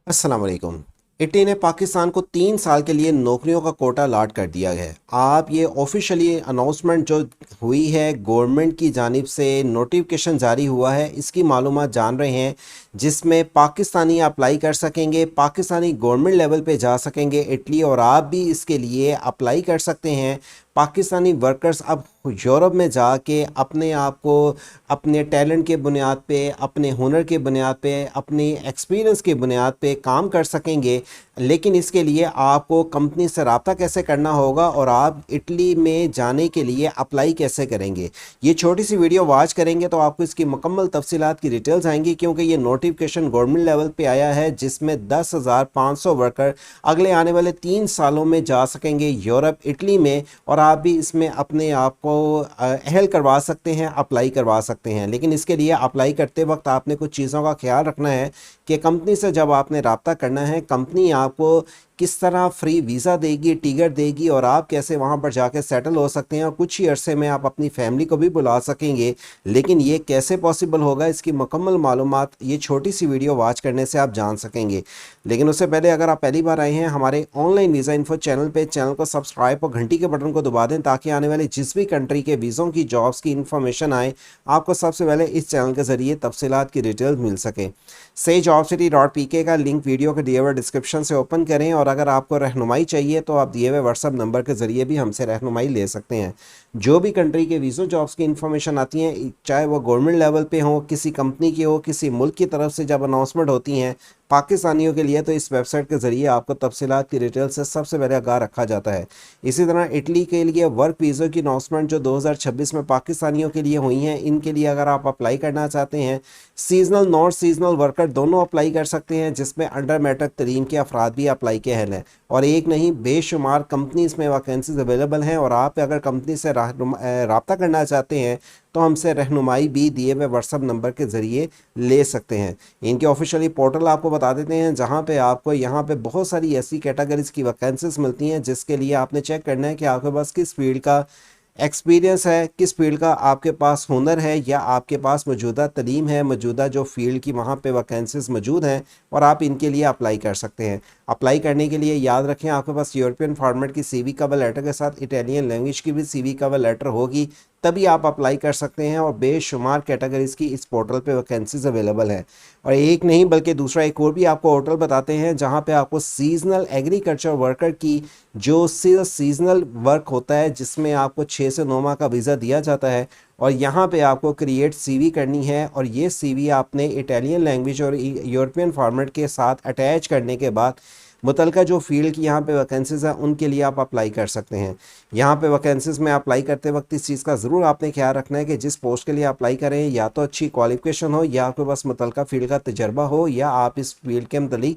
अस्सलाम वालेकुम। इटली ने पाकिस्तान को 3 साल के लिए नौकरियों का कोटा लाट कर दिया है। आप ये ऑफिशियली अनाउंसमेंट जो हुई है गवर्नमेंट की जानिब से, नोटिफिकेशन जारी हुआ है, इसकी मालूमात जान रहे हैं, जिसमें पाकिस्तानी अप्लाई कर सकेंगे, पाकिस्तानी गवर्नमेंट लेवल पे जा सकेंगे इटली, और आप भी इसके लिए अप्लाई कर सकते हैं। पाकिस्तानी वर्कर्स अब यूरोप में जाके अपने आप को अपने टैलेंट के बुनियाद पे, अपने हुनर के बुनियाद पे, अपनी एक्सपीरियंस के बुनियाद पे काम कर सकेंगे। लेकिन इसके लिए आपको कंपनी से रब्ता कैसे करना होगा और आप इटली में जाने के लिए अप्लाई कैसे करेंगे, ये छोटी सी वीडियो वॉच करेंगे तो आपको इसकी मुकम्मल तफसीलात की डिटेल्स आएंगी, क्योंकि ये नोटिफिकेशन गवर्नमेंट लेवल पे आया है जिसमें 10,500 वर्कर अगले आने वाले 3 सालों में जा सकेंगे यूरोप, इटली में, और आप भी इसमें अपने आप को अहल करवा सकते हैं, अप्लाई करवा सकते हैं। लेकिन इसके लिए अप्लाई करते वक्त आपने कुछ चीज़ों का ख्याल रखना है कि कंपनी से जब आपने रब्ता करना है, कंपनी आपको किस तरह फ्री वीज़ा देगी, टिकट देगी, और आप कैसे वहाँ पर जाके सेटल हो सकते हैं और कुछ ही अरसे में आप अपनी फैमिली को भी बुला सकेंगे। लेकिन ये कैसे पॉसिबल होगा, इसकी मुकम्मल मालूमात ये छोटी सी वीडियो वॉच करने से आप जान सकेंगे। लेकिन उससे पहले अगर आप पहली बार आए हैं हमारे ऑनलाइन वीज़ा इन्फो चैनल पे, चैनल को सब्सक्राइब और घंटी के बटन को दबा दें ताकि आने वाले जिस भी कंट्री के वीज़ों की, जॉब्स की इन्फॉर्मेशन आए, आपको सबसे पहले इस चैनल के ज़रिए तफसीलात की डिटेल्स मिल सके। sayjobcity.pk का लिंक वीडियो के दिए हुए डिस्क्रिप्शन से ओपन करें, और अगर आपको रहनुमाई चाहिए तो आप दिए हुए व्हाट्सअप नंबर के ज़रिए भी हमसे रहनुमाई ले सकते हैं। जो भी कंट्री के वीज़ो जॉब्स की इन्फॉर्मेशन आती हैं, चाहे वो गवर्नमेंट लेवल पे हो, किसी कंपनी की हो, किसी मुल्क की तरफ से जब अनाउंसमेंट होती हैं पाकिस्तानियों के लिए, तो इस वेबसाइट के ज़रिए आपको तफसीलात की डिटेल से सबसे पहले आगाह रखा जाता है। इसी तरह इटली के लिए वर्क वीज़ो की अनाउंसमेंट जो 2026 में पाकिस्तानियों के लिए हुई हैं, इनके लिए अगर आप अप्लाई करना चाहते हैं, सीजनल नॉन सीजनल वर्कर दोनों अप्लाई कर सकते हैं, जिसमें अंडर मैट्रिक तरीन के अफराद भी अप्लाई के अहल हैं। और एक नहीं, बेशुमार कंपनीज में वैकेंसीज अवेलेबल हैं, और आप अगर कंपनी से रब्ता करना चाहते हैं तो हमसे रहनुमाई भी दिए हुए व्हाट्सअप नंबर के ज़रिए ले सकते हैं। इनके ऑफिशियली पोर्टल आपको बता देते हैं, जहां पे आपको यहाँ पे बहुत सारी ऐसी कैटेगरीज की वैकेंसीज मिलती हैं, जिसके लिए आपने चेक करना है कि आपके पास किस फील्ड का एक्सपीरियंस है, किस फील्ड का आपके पास हुनर है, या आपके पास मौजूदा तलीम है, मौजूदा जो फील्ड की वहाँ पे वैकेंसीज मौजूद हैं, और आप इनके लिए अप्लाई कर सकते हैं। अप्लाई करने के लिए याद रखें, आपके पास यूरोपियन फॉर्मेट की सीवी कवर लेटर के साथ इटालियन लैंग्वेज की भी सीवी कवर लेटर होगी, तभी आप अप्लाई कर सकते हैं। और बेशुमार कैटेगरीज की इस पोर्टल पे वैकेंसीज अवेलेबल हैं, और एक नहीं बल्कि दूसरा एक और भी आपको होटल बताते हैं, जहां पे आपको सीजनल एग्रीकल्चर वर्कर की जो सीजनल वर्क होता है, जिसमें आपको 6 से 9 माह का वीज़ा दिया जाता है, और यहाँ पे आपको क्रिएट सीवी करनी है, और ये सीवी आपने इटालियन लैंग्वेज और यूरोपियन फॉर्मेट के साथ अटैच करने के बाद मुतलका जो फील्ड की यहाँ पे वैकेंसीज़ हैं उनके लिए आप अप्लाई कर सकते हैं। यहाँ पे वैकेंसीज़ में अप्लाई करते वक्त इस चीज़ का ज़रूर आपने ख्याल रखना है कि जिस पोस्ट के लिए अप्लाई करें, या तो अच्छी क्वालिफिकेशन हो, या आपके पास मुतलका फील्ड का तजर्बा हो, या आप इस फील्ड के मतलब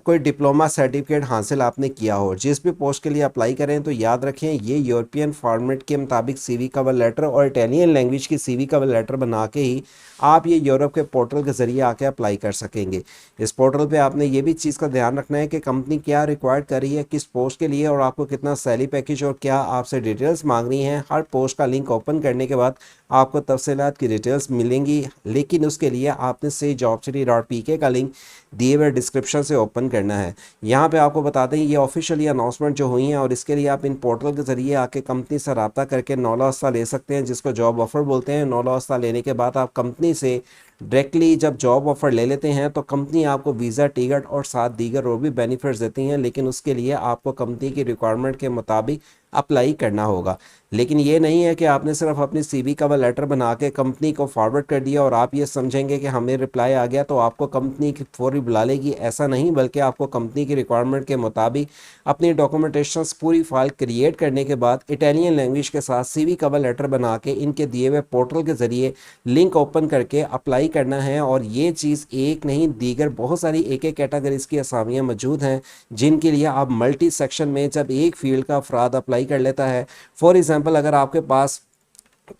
कोई डिप्लोमा सर्टिफिकेट हासिल आपने किया हो। जिस भी पोस्ट के लिए अप्लाई करें तो याद रखें, ये यूरोपियन फॉर्मेट के मुताबिक सीवी कवर लेटर और इटालियन लैंग्वेज की सीवी कवर लेटर बना के ही आप ये यूरोप के पोर्टल के ज़रिए आके अप्लाई कर सकेंगे। इस पोर्टल पे आपने ये भी चीज़ का ध्यान रखना है कि कंपनी क्या रिक्वायर्ड कर रही है किस पोस्ट के लिए, और आपको कितना सैलरी पैकेज और क्या आपसे डिटेल्स मांग रही हैं। हर पोस्ट का लिंक ओपन करने के बाद आपको तफसीलात की डिटेल्स मिलेंगी, लेकिन उसके लिए आपने sayjobcity.pk का लिंक दिए हुए डिस्क्रिप्शन से ओपन करना है। यहाँ पे आपको बताते हैं ये ऑफिशियली अनाउंसमेंट जो हुई हैं, और इसके लिए आप इन पोर्टल के ज़रिए आके कंपनी से रब्ता करके नौला ले सकते हैं, जिसको जॉब ऑफ़र बोलते हैं। नौला लेने के बाद आप कंपनी से डायरेक्टली जब जॉब ऑफ़र ले लेते हैं तो कंपनी आपको वीज़ा, टिकट और साथ दीगर और भी बेनिफिट्स देती हैं, लेकिन उसके लिए आपको कंपनी की रिक्वायरमेंट के मुताबिक अप्लाई करना होगा। लेकिन ये नहीं है कि आपने सिर्फ अपनी सीवी का लेटर बना के कंपनी को फॉरवर्ड कर दिया और आप ये समझेंगे कि हमें रिप्लाई आ गया तो आपको कंपनी की फौरी बुला लेगी, ऐसा नहीं। बल्कि आपको कंपनी की रिक्वायरमेंट के मुताबिक अपनी डॉक्यूमेंटेशंस पूरी फाइल क्रिएट करने के बाद इटालियन लैंग्वेज के साथ सीवी कवर लेटर बना के इनके दिए हुए पोर्टल के ज़रिए लिंक ओपन करके अप्लाई करना है। और ये चीज़ एक नहीं, दीगर बहुत सारी एक कैटेगरीज की असामियाँ मौजूद हैं, जिनके लिए आप मल्टी सेक्शन में जब एक फील्ड का अफराद अप्लाई कर लेता है, फॉर एग्जांपल अगर आपके पास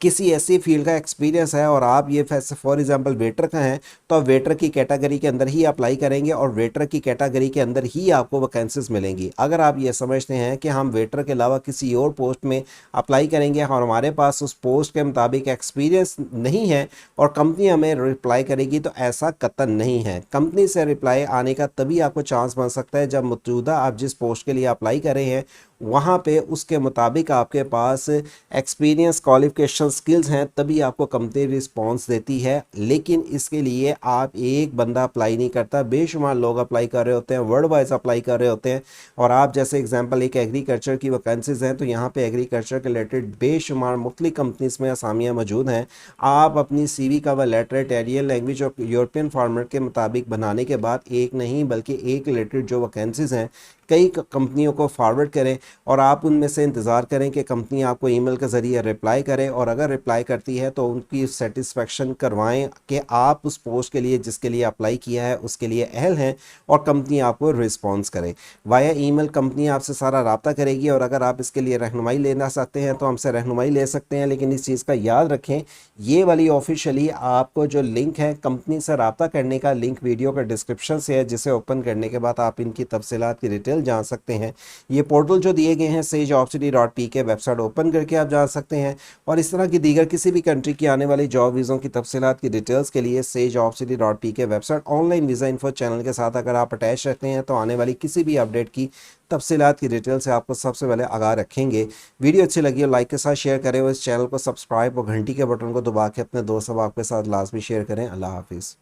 किसी ऐसी फील्ड का एक्सपीरियंस है और आप ये फॉर एग्जांपल वेटर का हैं, तो आप वेटर की कैटेगरी के अंदर ही अप्लाई करेंगे और वेटर की कैटेगरी के अंदर ही आपको वैकेंसीज मिलेंगी। अगर आप ये समझते हैं कि हम वेटर के अलावा किसी और पोस्ट में अप्लाई करेंगे और हमारे पास उस पोस्ट के मुताबिक एक्सपीरियंस नहीं है और कंपनी हमें रिप्लाई करेगी, तो ऐसा कतई नहीं है। कंपनी से रिप्लाई आने का तभी आपको चांस बन सकता है जब मौजूदा आप जिस पोस्ट के लिए अप्लाई कर रहे हैं वहाँ पे उसके मुताबिक आपके पास एक्सपीरियंस, क्वालिफिकेशन, स्किल्स हैं, तभी आपको कंपनी रिस्पॉन्स देती है। लेकिन इसके लिए आप एक बंदा अप्लाई नहीं करता, बेशुमार लोग अप्लाई कर रहे होते हैं, वर्ल्ड वाइज अप्लाई कर रहे होते हैं। और आप जैसे एग्जांपल एक एग्रीकल्चर की वैकेंसीज हैं, तो यहाँ पे एग्रीकल्चर के रिलेटेड बेशुमार मुख्तलिफ कंपनीज में असामियाँ मौजूद हैं। आप अपनी CV का लेटर टेरियल लैंग्वेज और यूरोपियन फॉर्मेट के मुताबिक बनाने के बाद एक नहीं बल्कि एक रिलेटेड जो वैकेंसीज हैं कई कंपनियों को फॉरवर्ड करें और आप उनमें से इंतज़ार करें कि कंपनी आपको ईमेल के ज़रिए रिप्लाई करे, और अगर रिप्लाई करती है तो उनकी सेटिस्फेक्शन करवाएं कि आप उस पोस्ट के लिए जिसके लिए अप्लाई किया है उसके लिए अहल हैं, और कंपनी आपको रिस्पॉन्स करे। वाया ईमेल कंपनी आपसे सारा रब्ता करेगी, और अगर आप इसके लिए रहनुमाई लेना चाहते हैं तो हमसे रहनुमाई ले सकते हैं। लेकिन इस चीज़ का याद रखें, ये वाली ऑफिशियली आपको जो लिंक है कंपनी से रब्ता करने का, लिंक वीडियो का डिस्क्रिप्शन से है, जिसे ओपन करने के बाद आप इनकी तफसीलात की डिटेल जान सकते हैं। ये पोर्टल जो दिए गए हैं sage-opcity.pk वेबसाइट ओपन करके आप जान सकते हैं। और इस तरह की दीगर किसी भी कंट्री की आने वाली जॉब वीज़ों की तफसीलात की डिटेल्स के लिए sage-opcity.pk website online visa info channel के साथ अगर आप अटैच रहते हैं तो आने वाली किसी भी अपडेट की तफसीलात की डिटेल से आपको सबसे पहले आगाह रखेंगे। वीडियो अच्छी लगी हो लाइक के साथ शेयर करें और इस चैनल को सब्सक्राइब और घंटी के बटन को दबा के अपने दोस्त अहबाब के साथ लाजमी शेयर करें। अल्लाह हाफिज़।